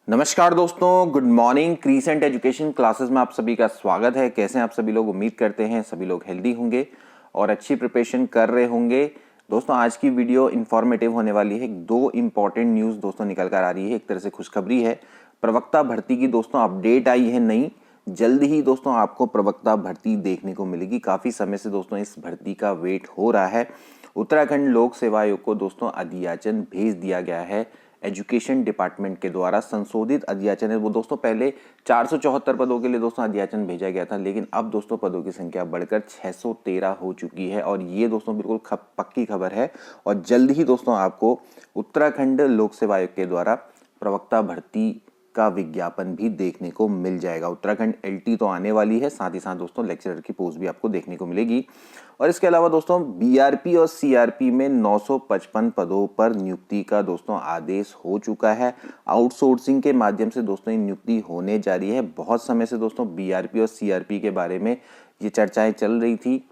नमस्कार दोस्तों, good morning. Crescent education classes में आप सभी का स्वागत है। कैसे हैं आप सभी लोग? उम्मीद करते हैं सभी लोग हेल्दी होंगे और अच्छी प्रिपरेशन कर रहे होंगे। दोस्तों आज की वीडियो इंफॉर्मेटिव होने वाली है। दो इंपॉर्टेंट न्यूज़ दोस्तों निकल कर आ रही है। एक तरह से खुशखबरी है, प्रवक्ता भर्ती की दोस्तों अपडेट आई है नई। जल्द ही दोस्तों आपको प्रवक्ता भर्ती देखने को मिलेगी। काफ़ी समय से दोस्तों इस भर्ती का वेट हो रहा है। उत्तराखंड लोक सेवा आयोग को दोस्तों अधियाचन भेज दिया गया है एजुकेशन डिपार्टमेंट के द्वारा। संशोधित अधियाचन है वो दोस्तों। पहले 474 पदों के लिए दोस्तों अधियाचन भेजा गया था, लेकिन अब दोस्तों पदों की संख्या बढ़कर 613 हो चुकी है और ये दोस्तों बिल्कुल पक्की खबर है। और जल्द ही दोस्तों आपको उत्तराखंड लोक सेवा आयोग के द्वारा प्रवक्ता भर्ती का विज्ञापन भी देखने को मिल जाएगा। उत्तराखंड एलटी तो आने वाली है, साथ ही साथ दोस्तों लेक्चरर की पोस्ट भी आपको देखने को मिलेगी। और इसके अलावा दोस्तों बीआरपी और सीआरपी में 955 पदों पर नियुक्ति का दोस्तों आदेश हो चुका है। आउटसोर्सिंग के माध्यम से दोस्तों नियुक्ति होने जा रही है। बहुत समय से दोस्तों बीआरपी और सीआरपी के बारे में ये चर्चाएं चल रही थी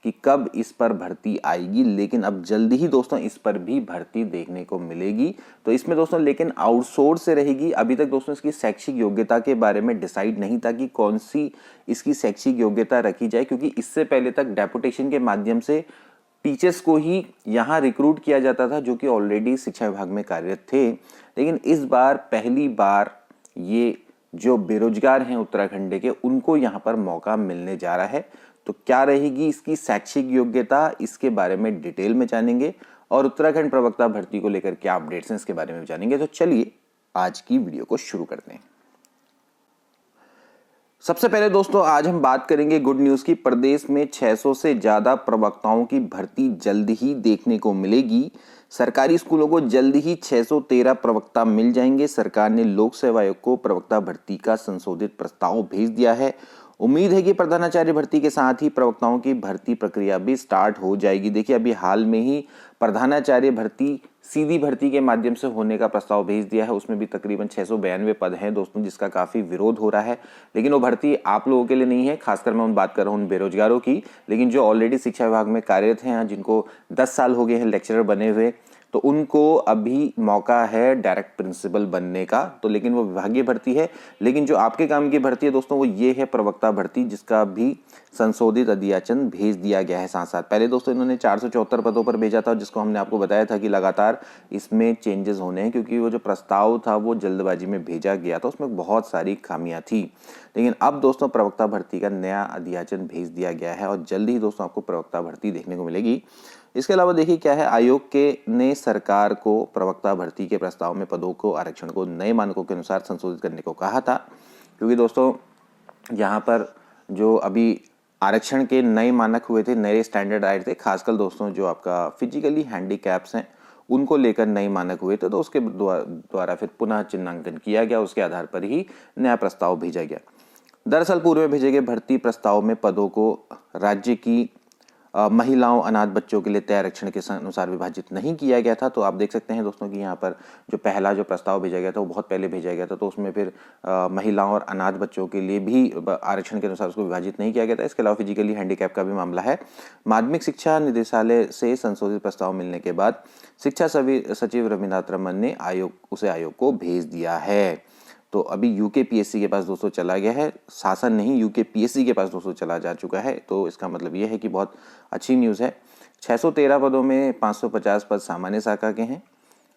कि कब इस पर भर्ती आएगी, लेकिन अब जल्द ही दोस्तों इस पर भी भर्ती देखने को मिलेगी। तो इसमें दोस्तों लेकिन आउटसोर्स से रहेगी। अभी तक दोस्तों इसकी शैक्षिक योग्यता के बारे में डिसाइड नहीं था कि कौन सी इसकी शैक्षिक योग्यता रखी जाए, क्योंकि इससे पहले तक डेपुटेशन के माध्यम से टीचर्स को ही यहाँ रिक्रूट किया जाता था जो कि ऑलरेडी शिक्षा विभाग में कार्यरत थे। लेकिन इस बार पहली बार ये जो बेरोजगार हैं उत्तराखंड के, उनको यहाँ पर मौका मिलने जा रहा है। तो क्या रहेगी इसकी शैक्षिक योग्यता, इसके बारे में डिटेल में जानेंगे और उत्तराखंड प्रवक्ता भर्ती को लेकर क्या अपडेट्स हैं इसके बारे में जानेंगे। तो चलिए आज की वीडियो को शुरू करते हैं। सबसे पहले दोस्तों आज हम बात करेंगे गुड न्यूज की। प्रदेश में 600 से ज्यादा प्रवक्ताओं की भर्ती जल्द ही देखने को मिलेगी। सरकारी स्कूलों को जल्द ही 613 प्रवक्ता मिल जाएंगे। सरकार ने लोक सेवा आयोग को प्रवक्ता भर्ती का संशोधित प्रस्ताव भेज दिया है। उम्मीद है कि प्रधानाचार्य भर्ती के साथ ही प्रवक्ताओं की भर्ती प्रक्रिया भी स्टार्ट हो जाएगी। देखिए अभी हाल में ही प्रधानाचार्य भर्ती सीधी भर्ती के माध्यम से होने का प्रस्ताव भेज दिया है। उसमें भी तकरीबन 692 पद हैं दोस्तों, जिसका काफी विरोध हो रहा है। लेकिन वो भर्ती आप लोगों के लिए नहीं है, खासकर मैं बात कर रहा हूँ उन बेरोजगारों की। लेकिन जो ऑलरेडी शिक्षा विभाग में कार्यरत हैं, जिनको 10 साल हो गए हैं लेक्चरर बने हुए, तो उनको अभी मौका है डायरेक्ट प्रिंसिपल बनने का। तो लेकिन वो विभागीय भर्ती है। लेकिन जो आपके काम की भर्ती है दोस्तों वो ये है प्रवक्ता भर्ती, जिसका भी संशोधित अधियाचन भेज दिया गया है। साथ साथ पहले दोस्तों इन्होंने 474 पदों पर भेजा था, जिसको हमने आपको बताया था कि लगातार इसमें चेंजेस होने हैं, क्योंकि वो जो प्रस्ताव था वो जल्दबाजी में भेजा गया था, उसमें बहुत सारी खामियां थी। लेकिन अब दोस्तों प्रवक्ता भर्ती का नया अधियाचन भेज दिया गया है और जल्द ही दोस्तों आपको प्रवक्ता भर्ती देखने को मिलेगी। इसके अलावा देखिए क्या है, आयोग के ने सरकार को प्रवक्ता भर्ती के प्रस्ताव में पदों को आरक्षण को नए मानकों के अनुसार संशोधित करने को कहा था। क्योंकि दोस्तों यहाँ पर जो अभी आरक्षण के नए मानक हुए थे, नए स्टैंडर्ड आए थे, खासकर दोस्तों जो आपका फिजिकली हैंडीकैप्स हैं उनको लेकर नए मानक हुए थे। तो उसके द्वारा फिर पुनः चिन्हांकन किया गया, उसके आधार पर ही नया प्रस्ताव भेजा गया। दरअसल पूर्व में भेजे गए भर्ती प्रस्ताव में पदों को राज्य की महिलाओं, अनाथ बच्चों के लिए तय आरक्षण के अनुसार विभाजित नहीं किया गया था। तो आप देख सकते हैं दोस्तों कि यहाँ पर जो पहला जो प्रस्ताव भेजा गया था वो बहुत पहले भेजा गया था, तो उसमें फिर महिलाओं और अनाथ बच्चों के लिए भी आरक्षण के अनुसार उसको विभाजित नहीं किया गया था। इसके अलावा फिजिकली हैंडीकैप का भी मामला है। माध्यमिक शिक्षा निदेशालय से संशोधित प्रस्ताव मिलने के बाद शिक्षा सचिव रविन्द्रनाथ रमन ने उसे आयोग को भेज दिया है। तो अभी यूकेपीएससी के पास दोस्तों चला गया है, शासन नहीं यूकेपीएससी के पास दोस्तों चला जा चुका है। तो इसका मतलब यह है कि बहुत अच्छी न्यूज़ है। 613 पदों में 550 पद सामान्य शाखा के हैं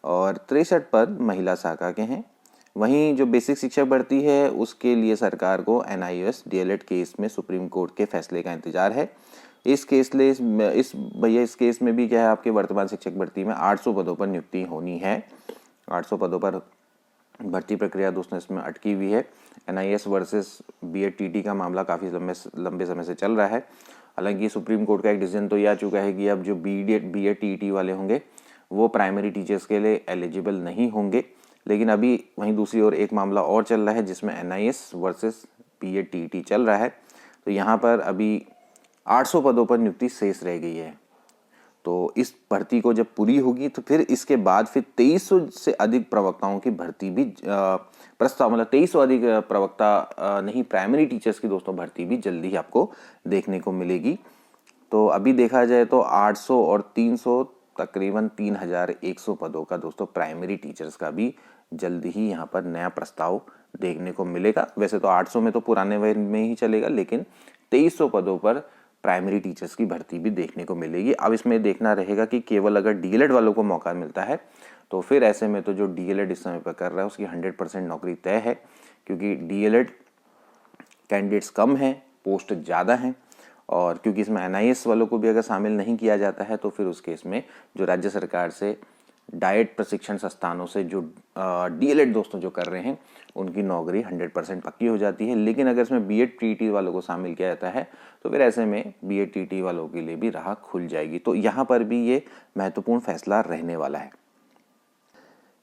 और 63 पद महिला शाखा के हैं। वहीं जो बेसिक शिक्षक भर्ती है उसके लिए सरकार को एनआईओएस डीएलएड केस में सुप्रीम कोर्ट के फैसले का इंतजार है। इस केस में भी क्या है, आपके वर्तमान शिक्षक भर्ती में 800 पदों पर नियुक्ति होनी है। 800 पदों पर भर्ती प्रक्रिया दोस्तों इसमें अटकी हुई है। एनआईएस वर्सेस बीएड टीटी का मामला काफ़ी लंबे समय से चल रहा है। हालांकि सुप्रीम कोर्ट का एक डिसीजन तो यह आ चुका है कि अब जो बीएड टीटी वाले होंगे वो प्राइमरी टीचर्स के लिए एलिजिबल नहीं होंगे। लेकिन अभी वहीं दूसरी ओर एक मामला और चल रहा है जिसमें एनआईएस वर्सेस बीएड टीटी चल रहा है। तो यहाँ पर अभी 800 पदों पर नियुक्ति शेष रह गई है। तो इस भर्ती को जब पूरी होगी तो फिर इसके बाद फिर 2300 से अधिक प्रवक्ताओं की भर्ती भी प्रस्ताव, मतलब 2300 अधिक प्रवक्ता नहीं, प्राइमरी टीचर्स की दोस्तों भर्ती भी जल्दी ही आपको देखने को मिलेगी। तो अभी देखा जाए तो 800 और 300 तकरीबन 3100 पदों का दोस्तों प्राइमरी टीचर्स का भी जल्द ही यहाँ पर नया प्रस्ताव देखने को मिलेगा। वैसे तो 800 में तो पुराने वे में ही चलेगा, लेकिन 2300 पदों पर प्राइमरी टीचर्स की भर्ती भी देखने को मिलेगी। अब इसमें देखना रहेगा कि केवल अगर डीएलएड वालों को मौका मिलता है तो फिर ऐसे में तो जो डीएलएड इस समय पर कर रहा है उसकी 100% नौकरी तय है, क्योंकि डीएलएड कैंडिडेट्स कम हैं, पोस्ट ज़्यादा हैं, और क्योंकि इसमें एनआईएस वालों को भी अगर शामिल नहीं किया जाता है तो फिर उस केस में जो राज्य सरकार से डाइट प्रशिक्षण संस्थानों से जो डीएलएड दोस्तों जो कर रहे हैं उनकी नौकरी 100% पक्की हो जाती है। लेकिन अगर इसमें बीएड टीटी वालों को शामिल किया जाता है तो फिर ऐसे में बीएड टीटी वालों के लिए भी राह खुल जाएगी। तो यहाँ पर भी ये महत्वपूर्ण फैसला रहने वाला है।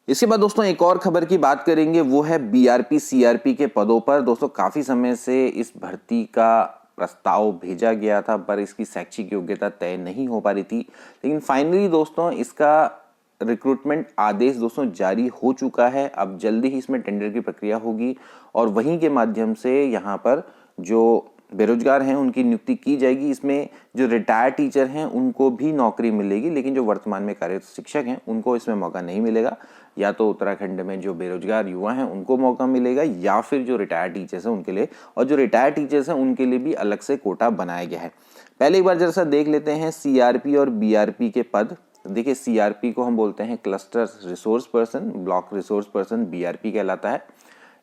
इसके बाद दोस्तों एक और खबर की बात करेंगे, वो है बीआरपी सीआरपी के पदों पर। दोस्तों काफ़ी समय से इस भर्ती का प्रस्ताव भेजा गया था पर इसकी शैक्षिक योग्यता तय नहीं हो पा रही थी, लेकिन फाइनली दोस्तों इसका रिक्रूटमेंट आदेश दोस्तों जारी हो चुका है। अब जल्दी ही इसमें टेंडर की प्रक्रिया होगी और वहीं के माध्यम से यहाँ पर जो बेरोजगार हैं उनकी नियुक्ति की जाएगी। इसमें जो रिटायर्ड टीचर हैं उनको भी नौकरी मिलेगी, लेकिन जो वर्तमान में कार्यरत शिक्षक हैं उनको इसमें मौका नहीं मिलेगा। या तो उत्तराखंड में जो बेरोजगार युवा हैं उनको मौका मिलेगा, या फिर जो रिटायर्ड टीचर्स हैं उनके लिए, और जो रिटायर्ड टीचर्स हैं उनके लिए भी अलग से कोटा बनाया गया है। पहले एक बार जरा सा देख लेते हैं सीआरपी और बीआरपी के पद। देखिए सीआरपी को हम बोलते हैं cluster resource person, block resource person BRP कहलाता है।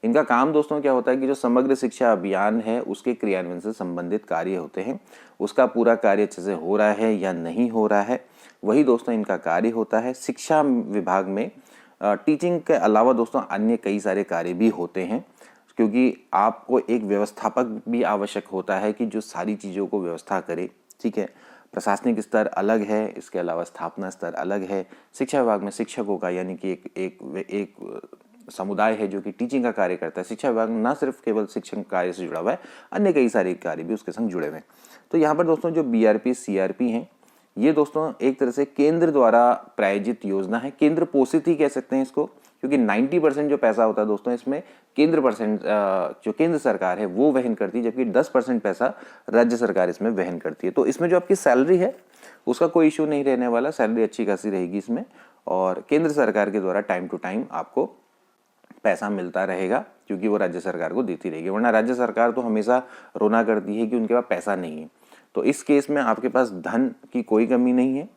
इनका काम दोस्तों क्या होता है कि जो समग्र शिक्षा अभियान है उसके क्रियान्वयन से संबंधित कार्य होते हैं, उसका पूरा कार्य अच्छे से हो रहा है या नहीं हो रहा है, वही दोस्तों इनका कार्य होता है। शिक्षा विभाग में टीचिंग के अलावा दोस्तों अन्य कई सारे कार्य भी होते हैं, क्योंकि आपको एक व्यवस्थापक भी आवश्यक होता है कि जो सारी चीज़ों को व्यवस्था करे। ठीक है, प्रशासनिक स्तर अलग है, इसके अलावा स्थापना स्तर अलग है। शिक्षा विभाग में शिक्षकों का यानी कि एक समुदाय है जो कि टीचिंग का कार्य करता है। शिक्षा विभाग ना सिर्फ केवल शिक्षण कार्य से जुड़ा हुआ है, अन्य कई सारे कार्य भी उसके संग जुड़े हुए हैं। तो यहाँ पर दोस्तों जो बीआरपी सीआरपी हैं ये दोस्तों एक तरह से केंद्र द्वारा प्रायोजित योजना है, केंद्र पोषित ही कह सकते हैं इसको, क्योंकि 90% जो पैसा होता है दोस्तों इसमें जो केंद्र सरकार है वो वहन करती है, जबकि 10% पैसा राज्य सरकार इसमें वहन करती है। तो इसमें जो आपकी सैलरी है उसका कोई इशू नहीं रहने वाला, सैलरी अच्छी खासी रहेगी इसमें, और केंद्र सरकार के द्वारा टाइम टू टाइम आपको पैसा मिलता रहेगा, क्योंकि वो राज्य सरकार को देती रहेगी। वरना राज्य सरकार तो हमेशा रोना करती है कि उनके पास पैसा नहीं है। तो इस केस में आपके पास धन की कोई कमी नहीं है।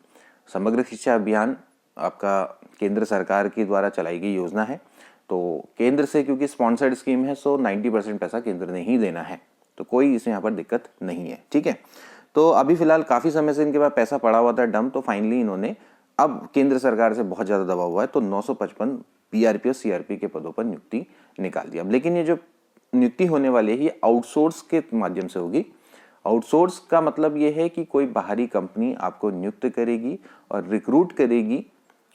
समग्र शिक्षा अभियान आपका केंद्र सरकार के द्वारा चलाई गई योजना है, तो केंद्र से क्योंकि स्पॉन्सर्ड स्कीम है, सो 90% पैसा केंद्र ने ही देना है, तो कोई इसमें यहाँ पर दिक्कत नहीं है। ठीक है, तो अभी फिलहाल काफ़ी समय से इनके पास पैसा पड़ा हुआ था डम, तो फाइनली इन्होंने अब केंद्र सरकार से बहुत ज़्यादा दबाव हुआ है तो 955 बीआरपी और सीआरपी के पदों पर नियुक्ति निकाल दी। अब लेकिन ये जो नियुक्ति होने वाली है ये आउटसोर्स के माध्यम से होगी। आउटसोर्स का मतलब ये है कि कोई बाहरी कंपनी आपको नियुक्त करेगी और रिक्रूट करेगी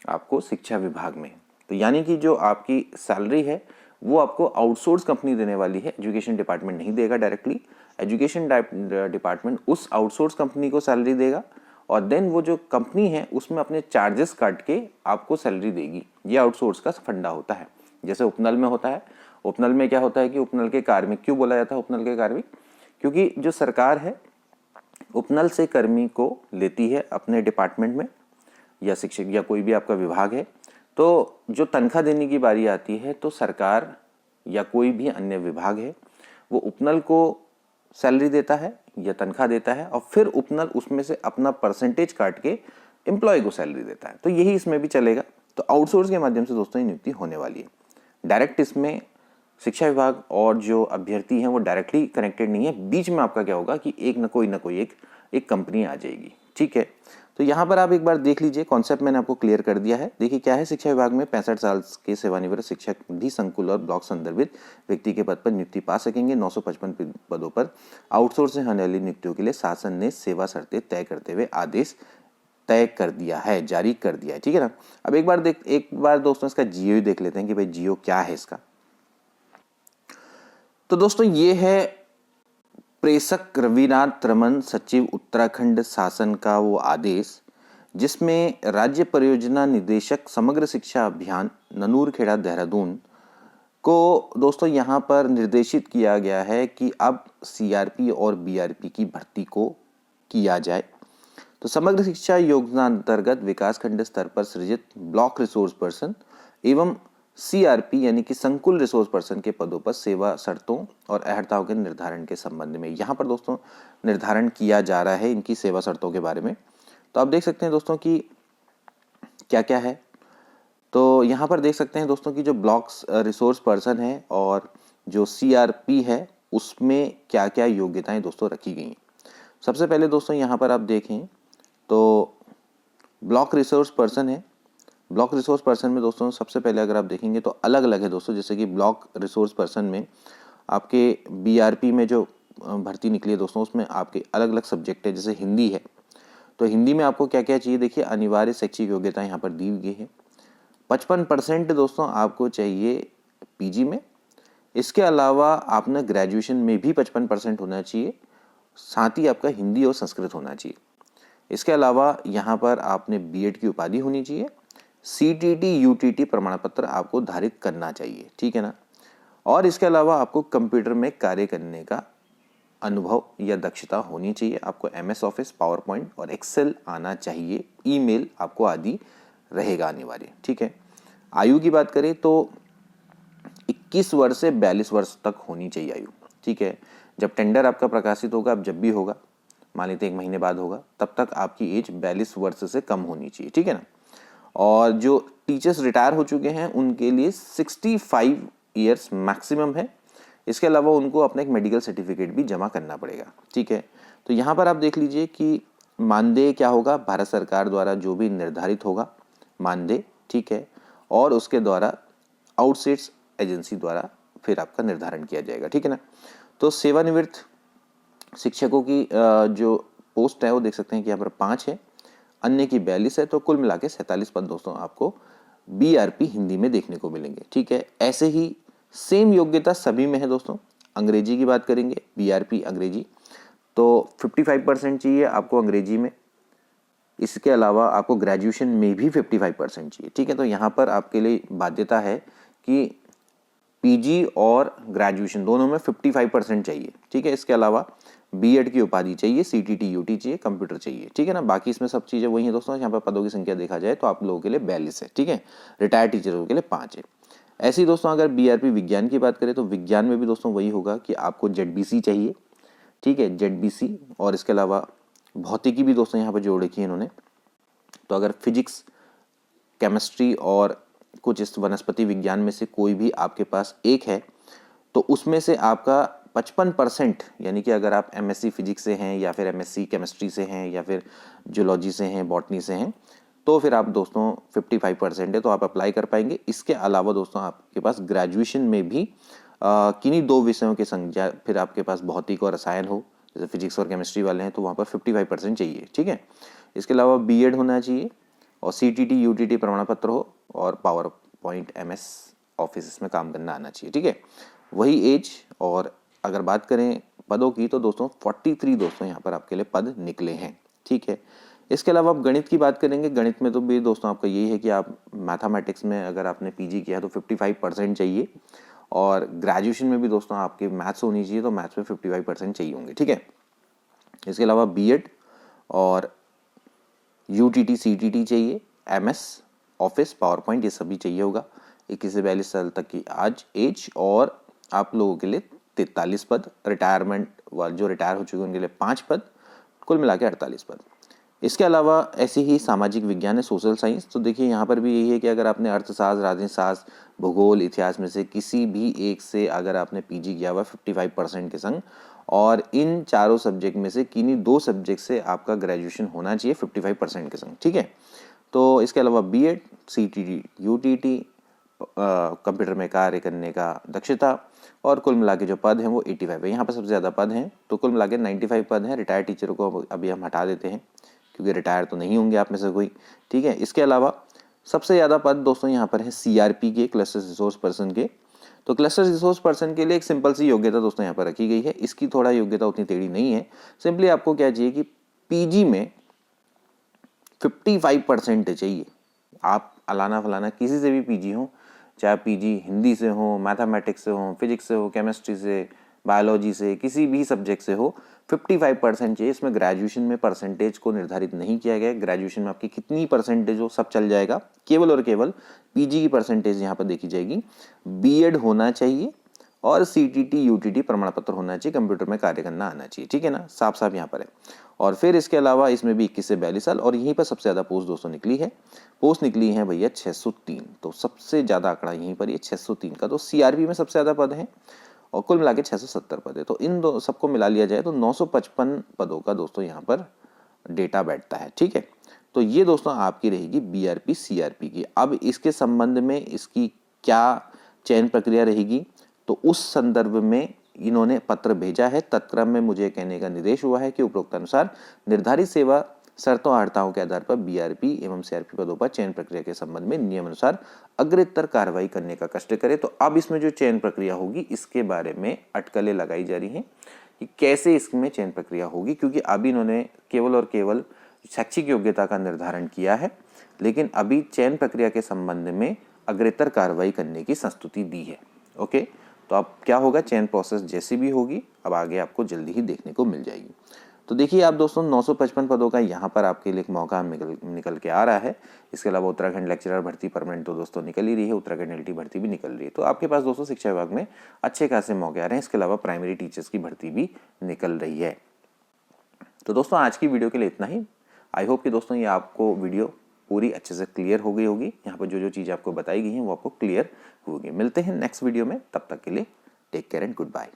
आपको शिक्षा विभाग में। तो यानी कि जो आपकी सैलरी है वो आपको आउटसोर्स कंपनी देने वाली है, एजुकेशन डिपार्टमेंट नहीं देगा डायरेक्टली। एजुकेशन डिपार्टमेंट उस आउटसोर्स कंपनी को सैलरी देगा और देन वो जो कंपनी है उसमें अपने चार्जेस काट के आपको सैलरी देगी। ये आउटसोर्स का फंडा होता है, जैसे उपनल में होता है। उपनल में क्या होता है कि उपनल के कार्मिक, क्यों बोला जाता है उपनल के कार्मिक, क्योंकि जो सरकार है उपनल से कर्मी को लेती है अपने डिपार्टमेंट में, या शिक्षक या कोई भी आपका विभाग है, तो जो तनख्वाह देने की बारी आती है तो सरकार या कोई भी अन्य विभाग है वो उपनल को सैलरी देता है या तनख्वाह देता है, और फिर उपनल उसमें से अपना परसेंटेज काट के एम्प्लॉय को सैलरी देता है। तो यही इसमें भी चलेगा। तो आउटसोर्स के माध्यम से दोस्तों ये नियुक्ति होने वाली है। डायरेक्ट इसमें शिक्षा विभाग और जो अभ्यर्थी हैं वो डायरेक्टली कनेक्टेड नहीं है, बीच में आपका क्या होगा कि एक न कोई एक कंपनी आ जाएगी। ठीक है, तो यहाँ पर आप एक बार देख लीजिए, कॉन्सेप्ट मैंने आपको क्लियर कर दिया है। देखिए क्या है, शिक्षा विभाग में 65 साल के सेवानिवृत्त शिक्षक भी संकुल और ब्लॉक संदर्भित व्यक्ति के पद पर नियुक्ति पा सकेंगे। 955 पदों पर आउटसोर्स से होने वाली नियुक्तियों के लिए शासन ने सेवा शर्तें तय करते हुए आदेश तय कर दिया है, जारी कर दिया है। ठीक है ना। अब एक बार दोस्तों इसका जियो देख लेते हैं कि भाई जियो क्या है इसका। तो दोस्तों ये है प्रेषक रविनाथ रमन सचिव उत्तराखंड शासन का वो आदेश, जिसमें राज्य परियोजना निदेशक समग्र शिक्षा अभियान ननूरखेड़ा देहरादून को दोस्तों यहाँ पर निर्देशित किया गया है कि अब सीआरपी और बीआरपी की भर्ती को किया जाए। तो समग्र शिक्षा योजना अंतर्गत विकासखंड स्तर पर सृजित ब्लॉक रिसोर्स पर्सन एवं सीआरपी यानी कि संकुल रिसोर्स पर्सन के पदों पर सेवा शर्तों और अर्हताओं के निर्धारण के संबंध में यहाँ पर दोस्तों निर्धारण किया जा रहा है इनकी सेवा शर्तों के बारे में। तो आप देख सकते हैं दोस्तों कि क्या क्या है। तो यहाँ पर देख सकते हैं दोस्तों कि जो ब्लॉक्स रिसोर्स पर्सन है और जो सीआरपी है उसमें क्या क्या योग्यताएं दोस्तों रखी गई हैं। सबसे पहले दोस्तों यहाँ पर आप देखें तो ब्लॉक रिसोर्स पर्सन है। ब्लॉक रिसोर्स पर्सन में दोस्तों सबसे पहले अगर आप देखेंगे तो अलग अलग है दोस्तों, जैसे कि ब्लॉक रिसोर्स पर्सन में आपके बीआरपी में जो भर्ती निकली है दोस्तों उसमें आपके अलग अलग सब्जेक्ट है। जैसे हिंदी है तो हिंदी में आपको क्या क्या चाहिए, देखिए अनिवार्य शैक्षिक योग्यता यहाँ पर दी गई है। 55% दोस्तों आपको चाहिए पीजी में। इसके अलावा आपने ग्रेजुएशन में भी 55% होना चाहिए, साथ ही आपका हिंदी और संस्कृत होना चाहिए। इसके अलावा यहाँ पर आपने बीएड की उपाधि होनी चाहिए। सीटीटी यूटीटी प्रमाण पत्र आपको धारित करना चाहिए, ठीक है ना। और इसके अलावा आपको कंप्यूटर में कार्य करने का अनुभव या दक्षता होनी चाहिए। आपको एमएस ऑफिस, पावर पॉइंट और एक्सेल आना चाहिए। ईमेल आपको आदि रहेगा अनिवार्य, ठीक है। आयु की बात करें तो 21 वर्ष से 42 वर्ष तक होनी चाहिए आयु, ठीक है। जब टेंडर आपका प्रकाशित होगा, अब जब भी होगा, मान लेते 1 महीने बाद होगा, तब तक आपकी एज 42 वर्ष से कम होनी चाहिए, ठीक है ना। और जो टीचर्स रिटायर हो चुके हैं उनके लिए 65 ईयर्स मैक्सिमम है। इसके अलावा उनको अपना एक मेडिकल सर्टिफिकेट भी जमा करना पड़ेगा, ठीक है। तो यहाँ पर आप देख लीजिए कि मानदेय क्या होगा, भारत सरकार द्वारा जो भी निर्धारित होगा मानदेय, ठीक है, और उसके द्वारा आउटसोर्स एजेंसी द्वारा फिर आपका निर्धारण किया जाएगा, ठीक है ना। तो सेवानिवृत्त शिक्षकों की जो पोस्ट है वो देख सकते हैं कि यहाँ पर 5 है, अन्य की 42 है। तो कुल मिला के 47 पद दोस्तों आपको बीआरपी हिंदी में देखने को मिलेंगे, ठीक है। ऐसे ही सेम योग्यता सभी में है दोस्तों। अंग्रेजी की बात करेंगे, बीआरपी अंग्रेजी तो 55% चाहिए आपको अंग्रेजी में। इसके अलावा आपको ग्रेजुएशन में भी 55% चाहिए, ठीक है। तो यहाँ पर आपके लिए बाध्यता है कि पीजी और ग्रेजुएशन दोनों में 55% चाहिए, ठीक है। इसके अलावा बीएड की उपाधि चाहिए, सीटीटी यूटी चाहिए, कंप्यूटर चाहिए, ठीक है ना। बाकी इसमें सब चीज़ें वही है दोस्तों। यहाँ पर पदों की संख्या देखा जाए तो आप लोगों के लिए 42 है, ठीक है। रिटायर्ड टीचरों के लिए 5 है। ऐसे ही दोस्तों अगर बीआरपी विज्ञान की बात करें तो विज्ञान में भी दोस्तों वही होगा कि आपको जेडबीसी चाहिए, ठीक है, जेडबीसी। और इसके अलावा भौतिकी भी दोस्तों यहाँ पर जोड़ रखी है इन्होंने। तो अगर फिजिक्स, केमिस्ट्री और कुछ इस वनस्पति विज्ञान में से कोई भी आपके पास एक है तो उसमें से आपका 55% यानी कि अगर आप एमएससी फिजिक्स से हैं या फिर एमएससी केमिस्ट्री से हैं या फिर जूलॉजी से हैं, बॉटनी से हैं, तो फिर आप दोस्तों 55% है तो आप अप्लाई कर पाएंगे। इसके अलावा दोस्तों आपके पास ग्रेजुएशन में भी किन्हीं 2 विषयों के संग फिर आपके पास भौतिक और रसायन हो, जैसे फिजिक्स और केमिस्ट्री वाले हैं तो वहाँ पर 55% चाहिए, ठीक है। इसके अलावा बीएड होना चाहिए और सीटीटी यूटीटी प्रमाण पत्र हो और पावर पॉइंट एमएस ऑफिस इसमें काम करना आना चाहिए, ठीक है। वही एज। और अगर बात करें पदों की तो दोस्तों 43 दोस्तों यहाँ पर आपके लिए पद निकले हैं, ठीक है। इसके अलावा आप गणित की बात करेंगे, गणित में तो भी दोस्तों आपका यही है कि आप मैथमेटिक्स में अगर आपने पीजी किया है तो 55% चाहिए और ग्रेजुएशन में भी दोस्तों आपकी मैथ्स होनी चाहिए तो मैथ्स में 55% चाहिए होंगे, ठीक है। इसके अलावा बीएड और यूटीटी सीटीटी चाहिए, एमएस ऑफिस, पावर पॉइंट ये सभी चाहिए होगा। 21 से 42 साल तक की आज एज। और आप लोगों के लिए 43 पद, रिटायरमेंट वाले जो रिटायर हो चुके हैं उनके लिए 5 पद, कुल मिला के 48 पद। इसके अलावा ऐसे ही सामाजिक विज्ञान है, सोशल साइंस। तो देखिए यहाँ पर भी यही है कि अगर आपने अर्थशास्त्र, राजनीति शास्त्र, भूगोल, इतिहास में से किसी भी एक से अगर आपने पीजी किया हुआ 55% के संग और इन चारों सब्जेक्ट में से किन्हीं 2 सब्जेक्ट से आपका ग्रेजुएशन होना चाहिए 55% के संग, ठीक है। तो इसके अलावा बीएड, सीटीटी यूटीटी, कंप्यूटर में कार्य करने का दक्षता और कुल मिला के जो पद हैं वो 85 है। यहाँ पर सबसे ज़्यादा पद हैं तो कुल मिला के 95 पद हैं। रिटायर्ड टीचरों को अभी हम हटा देते हैं क्योंकि रिटायर तो नहीं होंगे आप में से कोई, ठीक है। इसके अलावा सबसे ज़्यादा पद दोस्तों यहाँ पर है सीआरपी के, क्लस्टर रिसोर्स पर्सन के। तो क्लस्टर रिसोर्स पर्सन के लिए एक सिंपल सी योग्यता दोस्तों यहाँ पर रखी गई है। इसकी थोड़ा योग्यता उतनी टेढ़ी नहीं है। सिंपली आपको क्या चाहिए कि पीजी में 55% चाहिए। आप अलाना फलाना किसी से भी पीजी हो, चाहे पीजी हिंदी से हो, मैथमेटिक्स से हो, फिजिक्स से हो, केमिस्ट्री से, बायोलॉजी से, किसी भी सब्जेक्ट से हो, 55% चाहिए। इसमें ग्रेजुएशन में परसेंटेज को निर्धारित नहीं किया गया है, ग्रेजुएशन में आपकी कितनी परसेंटेज हो सब चल जाएगा, केवल और केवल पीजी की परसेंटेज यहाँ पर देखी जाएगी। बीएड होना चाहिए और सीटीटी यूटीटी प्रमाण पत्र होना चाहिए, कंप्यूटर में कार्य करना आना चाहिए, ठीक है ना, साफ साफ यहाँ पर है। और फिर इसके अलावा इसमें भी 21 से 42 साल, और यहीं पर सबसे ज़्यादा पोस्ट दोस्तों निकली है, पोस्ट निकली है भैया 603। तो सबसे ज़्यादा आंकड़ा यहीं पर ये 603 का। तो सीआरपी में सबसे ज़्यादा पद है और कुल मिला के 670 पद है। तो इन दो सबको मिला लिया जाए तो 955 पदों का दोस्तों यहाँ पर डेटा बैठता है, ठीक है। तो ये दोस्तों आपकी रहेगी बीआरपी सीआरपी की। अब इसके संबंध में इसकी क्या चयन प्रक्रिया रहेगी, तो उस संदर्भ में इन्होंने पत्र भेजा है। तत्क्रम में मुझे कहने का निर्देश हुआ है कि उपरोक्त अनुसार निर्धारित सेवा शर्तों अर्हताओं के आधार पर बीआरपी एवं सीआरपी पदों पर चयन प्रक्रिया के संबंध में नियम अनुसार अग्रेतर कार्रवाई करने का कष्ट करे। तो अब इसमें जो चयन प्रक्रिया होगी इसके बारे में अटकलें लगाई जा रही हैं कि कैसे इसमें चयन प्रक्रिया होगी, क्योंकि अभी इन्होंने केवल और केवल शैक्षिक योग्यता का निर्धारण किया है, लेकिन अभी चयन प्रक्रिया के संबंध में अग्रेतर कार्रवाई करने की संस्तुति दी है। ओके, तो अब क्या होगा, चयन प्रोसेस जैसी भी होगी अब आगे आपको जल्दी ही देखने को मिल जाएगी। तो देखिए आप दोस्तों 955 पदों का यहाँ पर आपके लिए एक मौका निकल के आ रहा है। इसके अलावा उत्तराखंड लेक्चरर भर्ती परमानेंट तो दोस्तों निकल ही रही है, उत्तराखंड एलटी भर्ती भी निकल रही है। तो आपके पास दोस्तों शिक्षा विभाग में अच्छे खासे मौके आ रहे हैं। इसके अलावा प्राइमरी टीचर्स की भर्ती भी निकल रही है। तो दोस्तों आज की वीडियो के लिए इतना ही। आई होप कि दोस्तों ये आपको वीडियो पूरी अच्छे से क्लियर हो गई होगी। यहाँ पर जो जो चीज़ आपको बताई गई हैं वो आपको क्लियर होगी। मिलते हैं नेक्स्ट वीडियो में, तब तक के लिए take care and good bye.